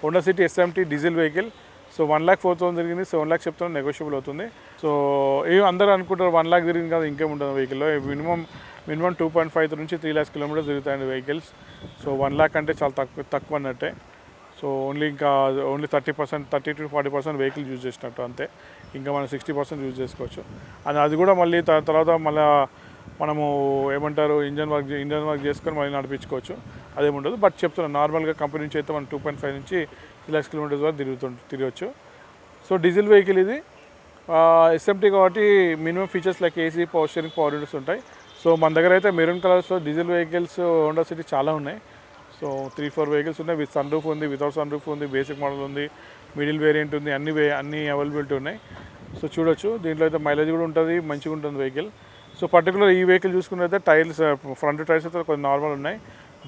Honda city SMT diesel vehicle. So 1,04,000 తిరిగింది, 7 lakhs చెప్తున్నాను, negotiable అవుతుంది. సో అందరూ అనుకుంటారు 1 lakh తిరిగింది కదా ఇంకేం ఉంటుంది వెహికల్లో. మినిమం 2.5 నుంచి 3 lakhs కిలోమీటర్స్ తిరుగుతాయండి వెహికల్స్. సో 1 lakh అంటే చాలా తక్కువ అన్నట్టే. సో ఓన్లీ 30%, 30-40% వెహికల్ యూజ్ చేసినట్టు అంతే. ఇంకా మనం 60% యూజ్ చేసుకోవచ్చు. అది కూడా మళ్ళీ తర్వాత మనము ఏమంటారు ఇంజన్ వర్క్ చేసుకొని మళ్ళీ నడిపించుకోవచ్చు, అదేముండదు. బట్ చెప్తున్నాను, నార్మల్గా కంపెనీ నుంచి అయితే మనం 2.5 నుంచి 3 lakhs కిలోమీటర్స్ వరకు తిరగచ్చు. సో డీజిల్ వెహికల్ ఇది, ఎస్ఎంటీ కాబట్టి minimum features like AC, power steering, power Windows ఉంటాయి. సో మన దగ్గర అయితే మెరూన్ కలర్స్లో డీజిల్ వెహికల్స్ హోండా సిటీ చాలా ఉన్నాయి. సో 3-4 వెహికల్స్ ఉన్నాయి. విత్ సన్ రూఫ్ ఉంది, వితౌట్ సన్ రూఫ్ ఉంది, బేసిక్ మోడల్ ఉంది, మిడిల్ వేరియంట్ ఉంది, అన్ని అవైలబిలిటీ ఉన్నాయి. సో చూడొచ్చు, దీంట్లో అయితే మైలేజ్ కూడా ఉంటుంది, మంచిగా ఉంటుంది వెహికల్. సో పర్టికులర్ ఈ వెహికల్ చూసుకున్నైతే టైర్స్, ఫ్రంట్ టైర్స్ అయితే కొంచెం నార్మల్ ఉన్నాయి,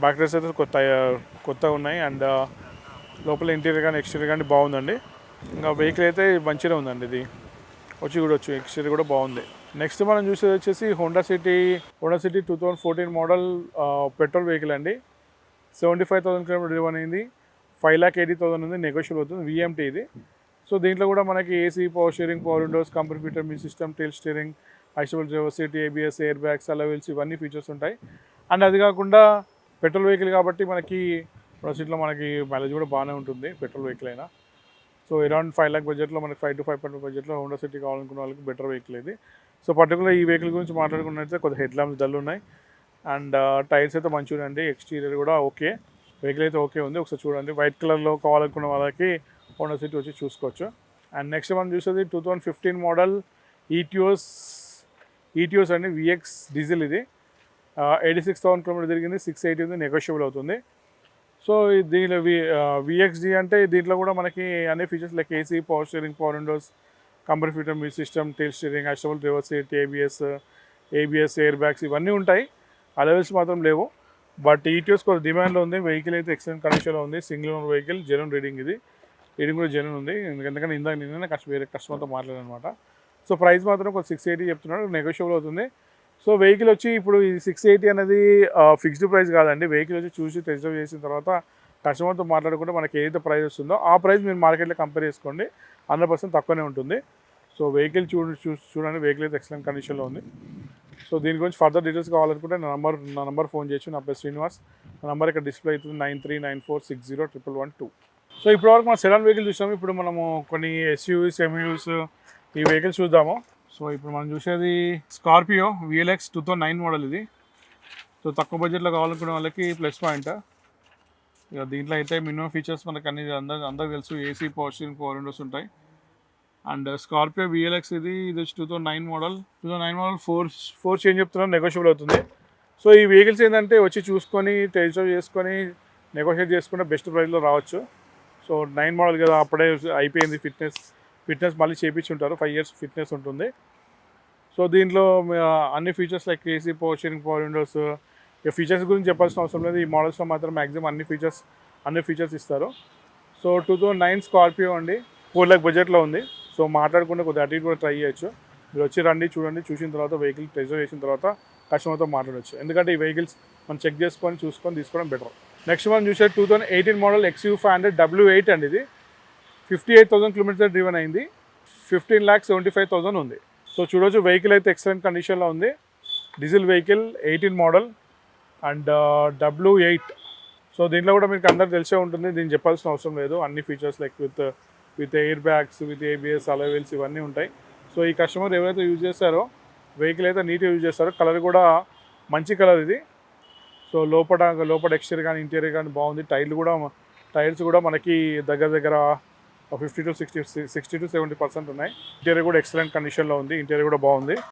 బ్యాక్ టైర్స్ అయితే కొత్తగా ఉన్నాయి. అండ్ లోపల ఇంటీరియర్ కానీ ఎక్స్టీరియర్ కానీ బాగుందండి. ఇంకా వెహికల్ అయితే మంచిగా ఉందండి, ఇది వచ్చి చూడొచ్చు, ఎక్స్టీరియర్ కూడా బాగుంది. నెక్స్ట్ మనం చూసేది వచ్చేసి Honda city 2014 model petrol vehicle అండి. 75,000 కిలోమీటర్ డ్రివన్ అయింది, 5,80,000 ఉంది, నెగోషియబుల్ అవుతుంది, విఎంటీ ఇది. సో దీంట్లో కూడా మనకి AC, power steering, power windows, company fitted music system, tilt steering, adjustable driver seat, ABS, air bags, alloy wheels ఇవన్నీ ఫీచర్స్ ఉంటాయి. అండ్ అది కాకుండా పెట్రోల్ వెహికల్ కాబట్టి మనకి సీట్లో మనకి మైలేజ్ కూడా బాగానే ఉంటుంది పెట్రోల్ వెహికల్ అయినా. సో అరౌండ్ 5 lakh బడ్జెట్లో మనకి 5 to 5.5 బడ్జెట్లో హోండా సిటీ కావాలనుకున్న వాళ్ళకి బెటర్ వెహికల్ ఇది. సో పర్టికులర్ ఈ వెహికల్ గురించి మాట్లాడుకున్నట్లయితే కొద్దిగా హెడ్ ల్యాంప్స్ డల్ ఉన్నాయి. అండ్ టైర్స్ అయితే మంచిగా ఉన్నాయండి, ఎక్స్టీరియర్ కూడా ఓకే, వెహికల్ అయితే ఓకే ఉంది. ఒకసారి చూడండి, వైట్ కలర్లో కావాలనుకున్న వాళ్ళకి హోండా సిటీ వచ్చి చూసుకోవచ్చు. అండ్ నెక్స్ట్ మనం చూసేది 2015 మోడల్ ఈటియోస్ అండి, విఎక్స్ డీజిల్ ఇది. 86,000 కిలోమీటర్ తిరిగింది, 680 ఉంది, నెగోషియబుల్ అవుతుంది. సో దీనిలో విఎక్స్డి అంటే దీంట్లో కూడా మనకి అన్ని features like AC, power steering, power windows, company fitted music system, tilt steering, adjustable driver seat, ABS, air bags ఇవన్నీ ఉంటాయి. అలవెల్స్ మాత్రం లేవు. బట్ ఈటీఎస్ కొంచెం డిమాండ్లో ఉంది. వెహికల్ అయితే ఎక్సలెంట్ కండిషన్లో ఉంది, single owner vehicle, genuine reading ఇది. రీడింగ్ కూడా జెన్యూన్ ఉంది, ఎందుకంటే నిన్న వేరే కస్టమర్తో మాట్లాడారనమాట. సో ప్రైస్ మాత్రం కొంచెం 680 చెప్తున్నాడు, నెగోషియబుల్ అవుతుంది. సో వెహికల్ వచ్చి ఇప్పుడు ఈ 680 అనేది ఫిక్స్డ్ ప్రైస్ కాదండి. వెహికల్ వచ్చి చూసి టెస్ట్ డ్రైవ్ చేసిన తర్వాత కస్టమర్తో మాట్లాడుకుంటే మనకి ఏదైతే ప్రైస్ వస్తుందో ఆ ప్రైస్ మీరు మార్కెట్లో కంపేర్ చేసుకోండి, 100% తక్కువనే ఉంటుంది. సో వెహికల్ చూడండి, వెహికల్ అయితే ఎక్సలెంట్ కండిషన్లో ఉంది. సో దీని గురించి ఫర్దర్ డీటెయిల్స్ కావాలనుకుంటే నా నంబర్ ఫోన్ చేయొచ్చు. నా పేరు శ్రీనివాస్. నా నంబర్ ఇక్కడ డిస్ప్లే అవుతుంది, 9394601112. సో ఇప్పటివరకు మనం సెడాన్ వెహికల్ చూసాము. ఇప్పుడు మనము కొన్ని ఎస్యూవీస్, ఎంయూవీస్ ఈ వెహికల్స్ చూద్దాము. సో ఇప్పుడు మనం చూసేది స్కార్పియో విఎల్ఎక్స్ 2009 మోడల్ ఇది. సో తక్కువ బడ్జెట్లో కావాలనుకునే వాళ్ళకి ప్లస్ పాయింట్. ఇక దీంట్లో అయితే మినిమం ఫీచర్స్ మనకు అన్ని అందరికి తెలుసు, AC, power steering, power Windows ఉంటాయి. అండ్ స్కార్పియో విఎల్ఎక్స్ ఇది వచ్చి 2009 మోడల్ 4 చేంజ్ చెప్తున్నాను, నెగోషియబుల్ అవుతుంది. సో ఈ వెహికల్స్ ఏంటంటే వచ్చి చూసుకొని టెస్ట్ డ్రైవ్ చేసుకొని నెగోషియేట్ చేసుకుంటే బెస్ట్ ప్రైస్లో రావచ్చు. సో 9 మోడల్ కదా, అప్పుడే అయిపోయింది ఫిట్నెస్ మళ్ళీ చేయించి ఉంటారు, 5 years ఫిట్నెస్ ఉంటుంది. సో దీంట్లో అన్ని features like AC, power steering, power Windows, ఇక ఫీచర్స్ గురించి చెప్పాల్సిన అవసరం లేదు. ఈ మోడల్స్లో మాత్రం మ్యాక్సిమం అన్ని ఫీచర్స్ ఇస్తారు. సో 2009 స్కార్పియో అండి, 4 lakh బడ్జెట్లో ఉంది. సో మాట్లాడుకుంటే కొద్దిగా అటు ఇటు కూడా ట్రై చేయొచ్చు. మీరు వచ్చి రండి, చూడండి, చూసిన తర్వాత వెహికల్ టెస్ట్ డ్రైవ్ చేసిన తర్వాత కస్టమర్తో మాట్లాడవచ్చు. ఎందుకంటే ఈ వెహికల్స్ మనం చెక్ చేసుకొని తీసుకోవడం బెటర్. నెక్స్ట్ మనం చూసే 2018 మోడల్ XUV500 W8 అండి. ఇది 58,000 కిలోమీటర్ డ్రివన్ అయింది, 15,75,000 ఉంది. సో చూడొచ్చు, వెహికల్ అయితే ఎక్సలెంట్ కండిషన్లో ఉంది. Diesel vehicle, 18 model and W8. So దీంట్లో కూడా మీకు అందరికి తెలిసే ఉంటుంది, దీన్ని చెప్పాల్సిన అవసరం లేదు. అన్ని features like with air bags, with ABS, అలవెల్స్ ఇవన్నీ ఉంటాయి. సో ఈ కస్టమర్ ఎవరైతే యూజ్ చేస్తారో వెహికల్ అయితే నీట్గా యూజ్ చేస్తారో. కలర్ కూడా మంచి కలర్ ఇది. సో లోపల ఎక్స్టీరియర్ కానీ ఇంటీరియర్ కానీ బాగుంది. టైర్స్ కూడా మనకి దగ్గర 50 to 60 to 70% ఉన్నాయి. ఇంటీరియర్ కూడా ఎక్సలెంట్ కండిషన్లో ఉంది, ఇంటీరియర్ కూడా బాగుంది.